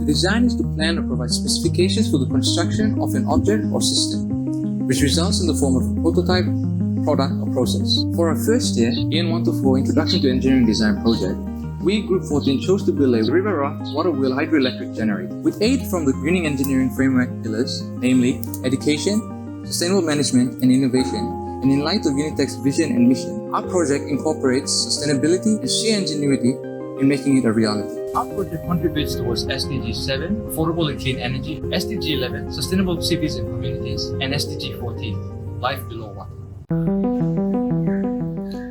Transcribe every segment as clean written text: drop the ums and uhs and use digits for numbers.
To design is to plan or provide specifications for the construction of an object or system, which results in the form of a prototype, product, or process. For our first year, EN1 to 4 Introduction to Engineering Design project, we, Group 14, chose to build a river raft water wheel hydroelectric generator. With aid from the Greening Engineering Framework pillars, namely education, sustainable management, and innovation, and in light of unitech's vision and mission, our project incorporates sustainability and sheer ingenuity in making it a reality. Our project contributes towards SDG 7, Affordable and Clean Energy, SDG 11, Sustainable Cities and Communities, and SDG 14, Life Below Water.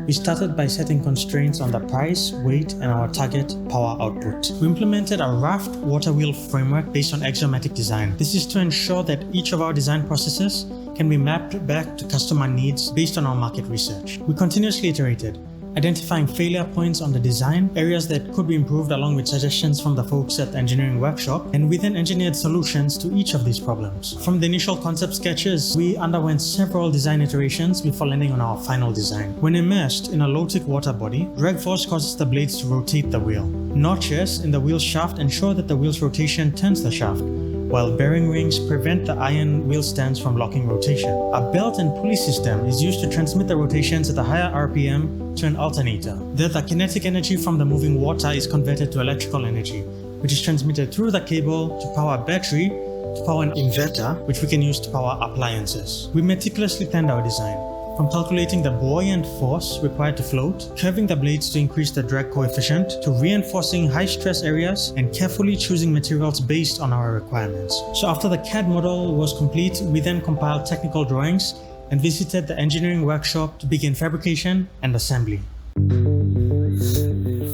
We started by setting constraints on the price, weight, and our target power output. We implemented a raft water wheel framework based on axiomatic design. This is to ensure that each of our design processes can be mapped back to customer needs based on our market research. We continuously iterated, identifying failure points on the design, areas that could be improved along with suggestions from the folks at the engineering workshop, and we then engineered solutions to each of these problems. From the initial concept sketches, we underwent several design iterations before landing on our final design. When immersed in a low-tech water body, drag force causes the blades to rotate the wheel. Notches in the wheel shaft ensure that the wheel's rotation turns the shaft, while bearing rings prevent the iron wheel stands from locking rotation. A belt and pulley system is used to transmit the rotations at a higher RPM to an alternator. There, the kinetic energy from the moving water is converted to electrical energy, which is transmitted through the cable to power a battery, to power an inverter, which we can use to power appliances. We meticulously planned our design, from calculating the buoyant force required to float, curving the blades to increase the drag coefficient, to reinforcing high-stress areas, and carefully choosing materials based on our requirements. So after the CAD model was complete, we then compiled technical drawings and visited the engineering workshop to begin fabrication and assembly.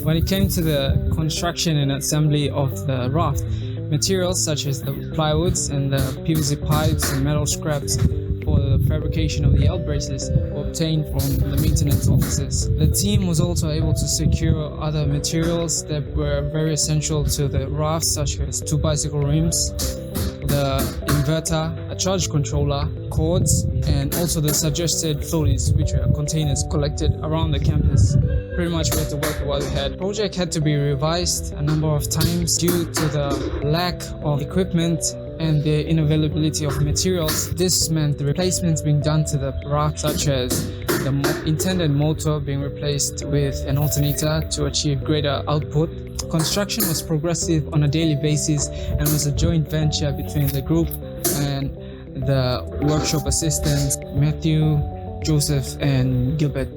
When it came to the construction and assembly of the raft, materials such as the plywoods and the PVC pipes and metal scraps for the fabrication of the L braces were obtained from the maintenance offices. The team was also able to secure other materials that were very essential to the raft, such as 2 bicycle rims, the inverter, a charge controller, cords, and also the suggested floaties, which are containers collected around the campus. Pretty much we had to work with what we had. The project had to be revised a number of times due to the lack of equipment and the unavailability of materials. This meant the replacements being done to the raft, such as the intended motor being replaced with an alternator to achieve greater output. Construction was progressive on a daily basis and was a joint venture between the group and the workshop assistants, Matthew, Joseph, and Gilbert.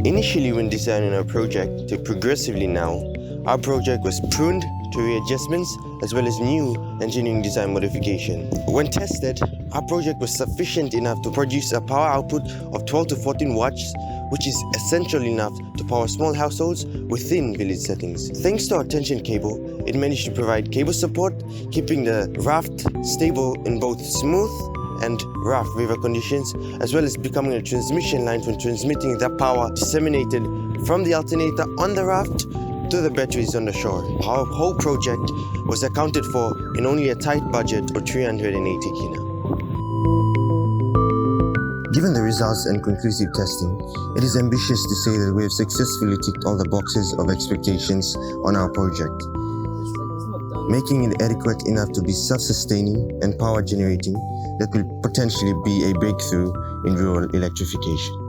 Initially, when designing our project to progressively now, our project was pruned to readjustments as well as new engineering design modification. When tested, our project was sufficient enough to produce a power output of 12 to 14 watts, which is essential enough to power small households within village settings. Thanks to our tension cable, it managed to provide cable support, keeping the raft stable in both smooth and rough river conditions, as well as becoming a transmission line for transmitting the power disseminated from the alternator on the raft to the batteries on the shore. Our whole project was accounted for in only a tight budget of 380 kina. Given the results and conclusive testing, it is ambitious to say that we have successfully ticked all the boxes of expectations on our project, making it adequate enough to be self-sustaining and power generating that will potentially be a breakthrough in rural electrification.